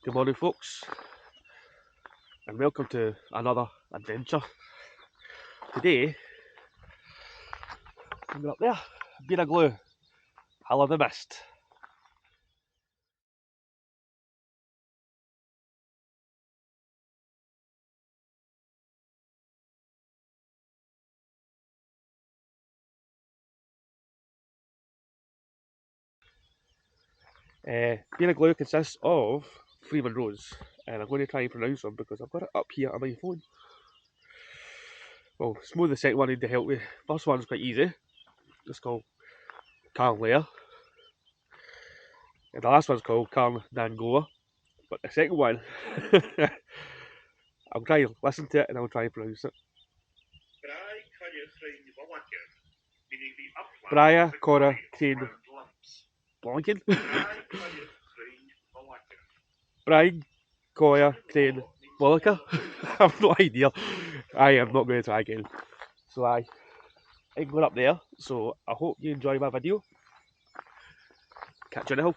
Good morning, folks, and welcome to another adventure. Today, we're up there, Beinn Ghlò, Hill of the Mist. Beinn Ghlò consists of 3 roads, and I'm going to try and pronounce them because I've got it up here on my phone. Well, it's more the second one I need to help me. First one's quite easy. It's called Ghlò, and the last one's called Ghlò. But the second one, I'll try and listen to it and I'll try and pronounce it. Braia Cora Crane Blanken. Brian Coya Crane Bollicker. I have no idea. I am not going to try again. So I'm going up there. So I hope you enjoy my video. Catch you on the hill.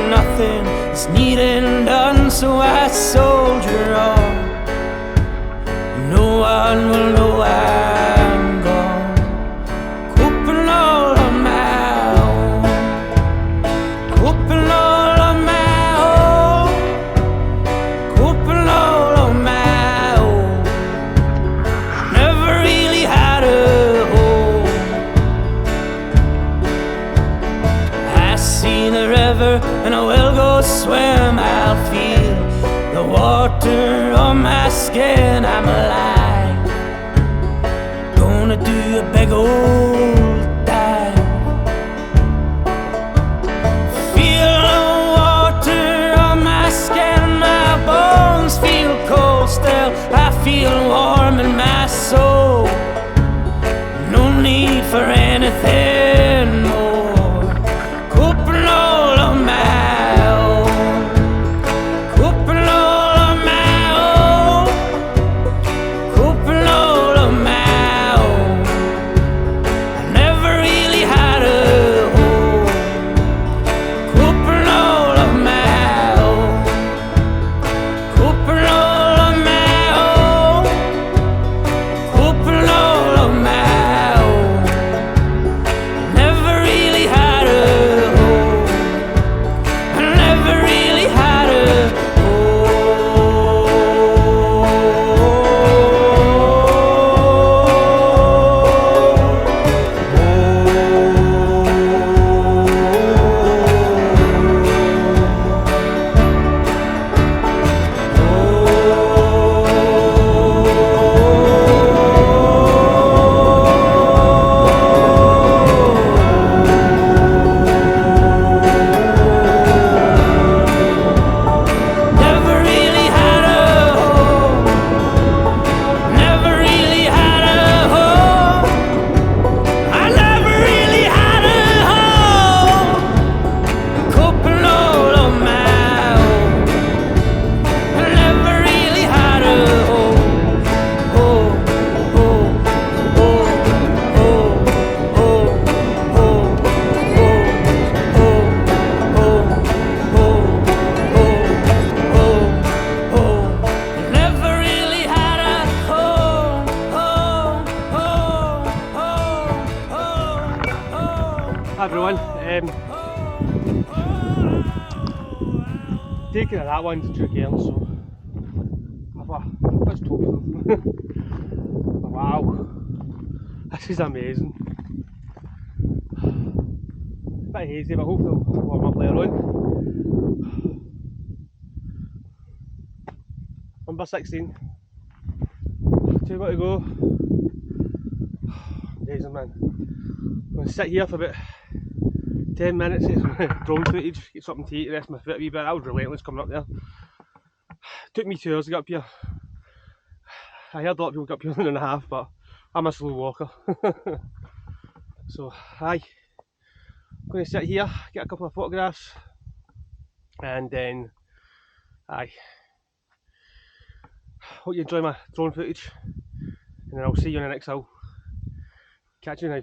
Nothing is needed and done, so I soldier on. No one will know I'm gone, coping all on my own, coping all on my own, coping all on my own. Never really had a home. I see the river and I will go swim. I'll feel the water on my skin. I'm alive, gonna do a big old dive. Feel the water on my skin. My bones feel cold still. I feel warm in my soul. No need for anything more. Coping all on my Hi everyone, taking that one to 2 girls, so have a That's tough. Wow, this is amazing. Bit hazy, but hopefully it'll warm up later on. Number 16. 2 more to go. Amazing, man. I'm going to sit here for about 10 minutes, drone footage, get something to eat, rest my foot a wee bit. That was relentless coming up there. Took me 2 hours to get up here. I heard a lot of people get up here in an hour and a half, but I'm a slow walker. So, aye. I'm going to sit here, get a couple of photographs, and then, aye. Hope you enjoy my drone footage, and then I'll see you in the next hill. Catch you now.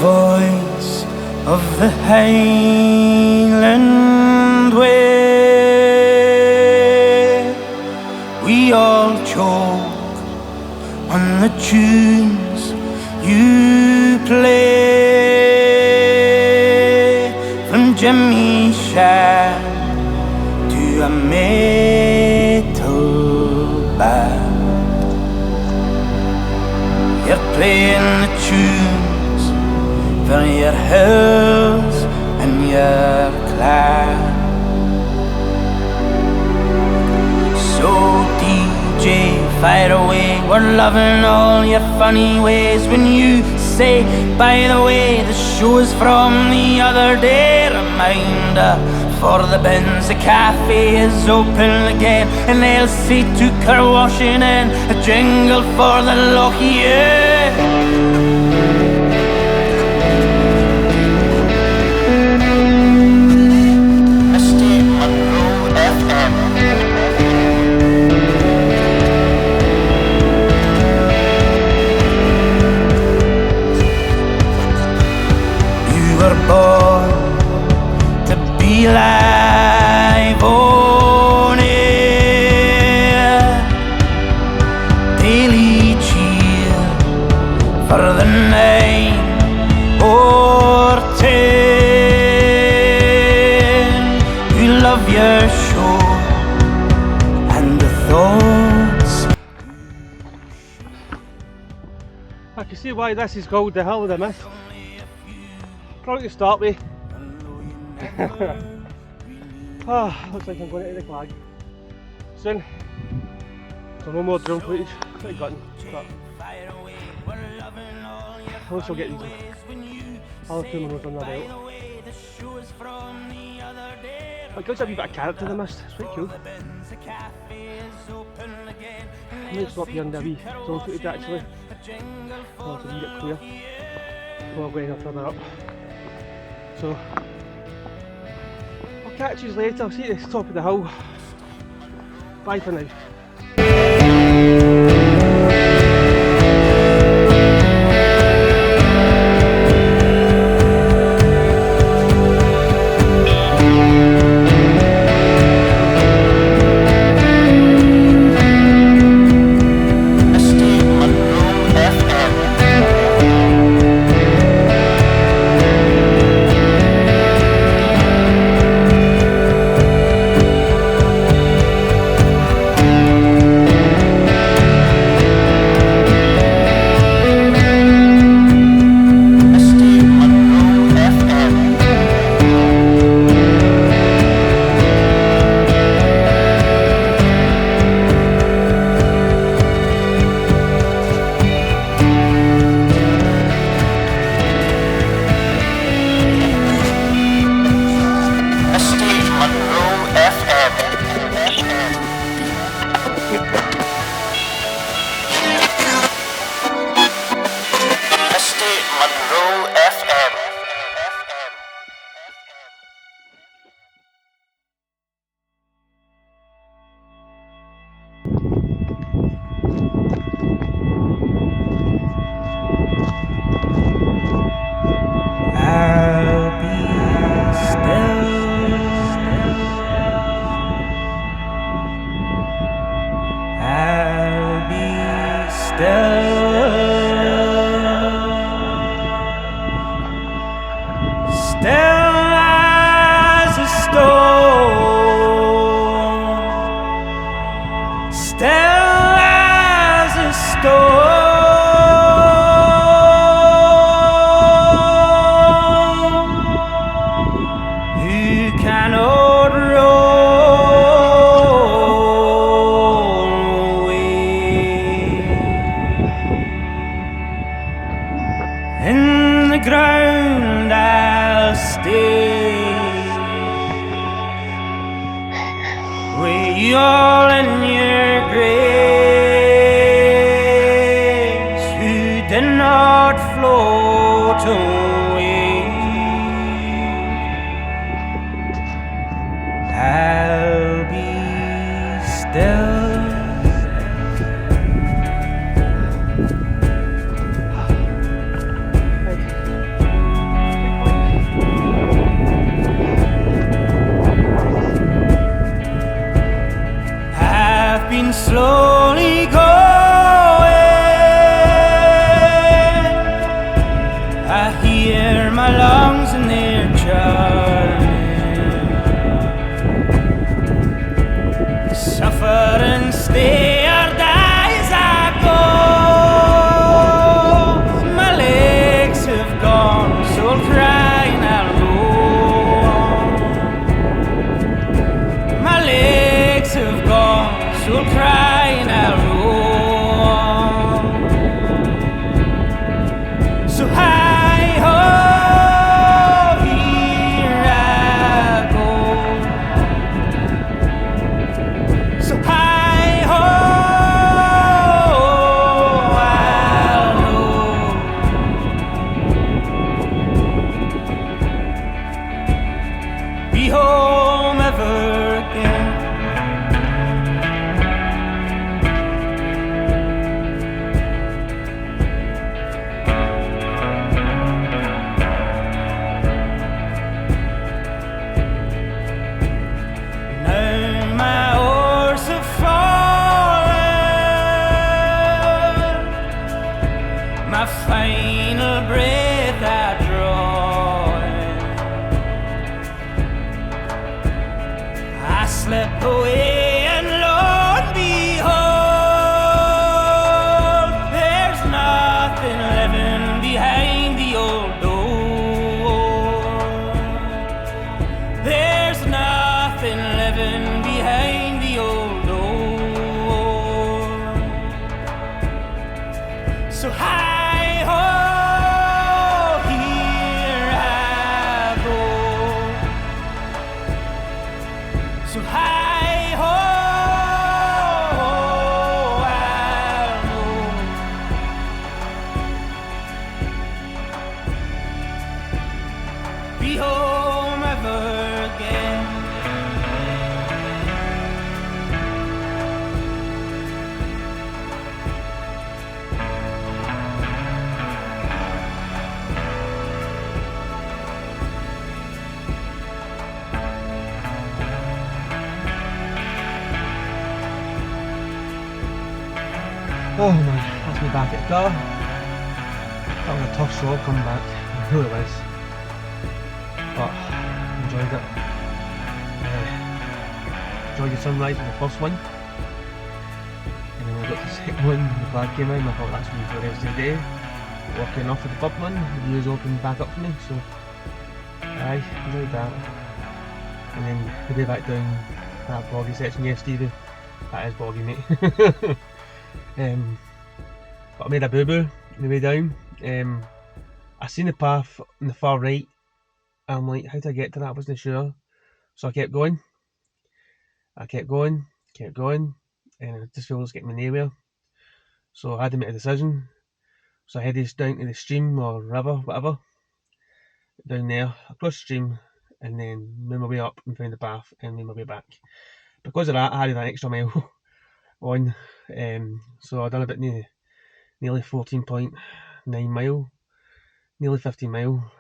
Voice of the Highland way, we all choke on the tunes you play, from Jimmy Shan to a metal band. You're playing the tunes for your hills and your clan. So DJ, fire away, we're loving all your funny ways. When you say, by the way, the show's from the other day, reminder for the bins, the cafe is open again, and Elsie took her washing in, a jingle for the lucky year. Misty Munro FM. You were born to be live on air, daily cheer for the 9 or 10 who love your show and the thoughts. I can see why this is called the Hill of the Mist. Probably to start with. Looks like I'm going to the flag soon. So no more drone footage. Pretty gutting, but at least I'll get these other 2 minutes on the belt. It gives a wee bit of character to the Mist. It's quite cool. I might stop here and do a wee drone footage actually. I'll have to read it clear before going any further up. So I'll catch you later. I'll see you at the top of the hill. Bye for now. In the ground I'll stay, with you all in your graves, who did not float away. I'll be still. Been slowly going, I hear my lungs and they're churning. Suffer and stay or die as I go. My legs have gone, so I'll try and I'll go on. My legs have gone, so I'll cry and I'll roll. So hi-ho, here I go. So hi-ho, I'll know. Be home ever again. Final breath I draw, I slip away and lo and behold, there's nothing living behind the old door. There's nothing living behind the old door. So hi-ho, here I go. So hi-ho, I'll know. Be home ever again. Oh man, that's me back at Ghlò. That was a tough show coming back, it really was. But enjoyed it. Enjoyed the sunrise in the first one. And then when I got to the second one, the flag came in, I thought that's me for the rest of the day. Lucky enough for the third one, the views opened back up for me, so aye, enjoyed that. And then the day back down that boggy section yesterday, that is boggy mate. But I made a boo-boo on the way down. I seen the path on the far right. I'm like, how did I get to that? I wasn't sure. So I kept going. Kept going, and I just feel I was getting me nowhere. So I had to make a decision. So I headed down to the stream or river, whatever, down there, across the stream, and then made my way up and found the path and made my way back. Because of that, I had an extra mile on. So I done about nearly 14.9 mile, nearly 15 mile.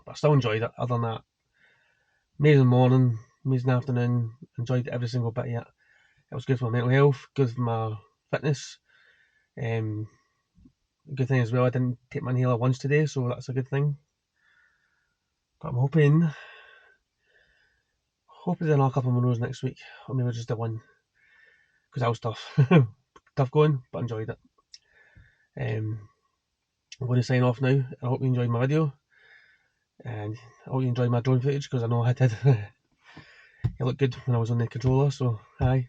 But I still enjoyed it. Other than that, amazing morning, amazing afternoon. Enjoyed every single bit of it. It was good for my mental health, good for my fitness. Good thing as well, I didn't take my inhaler once today, so that's a good thing. But I'm hoping there's another couple more rows next week, or maybe just the one, because that was tough. Tough going, but enjoyed it. I'm going to sign off now. I hope you enjoyed my video, and I hope you enjoyed my drone footage, because I know I did. It looked good when I was on the controller, so aye.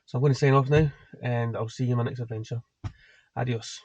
So I'm going to sign off now, and I'll see you in my next adventure. Adios.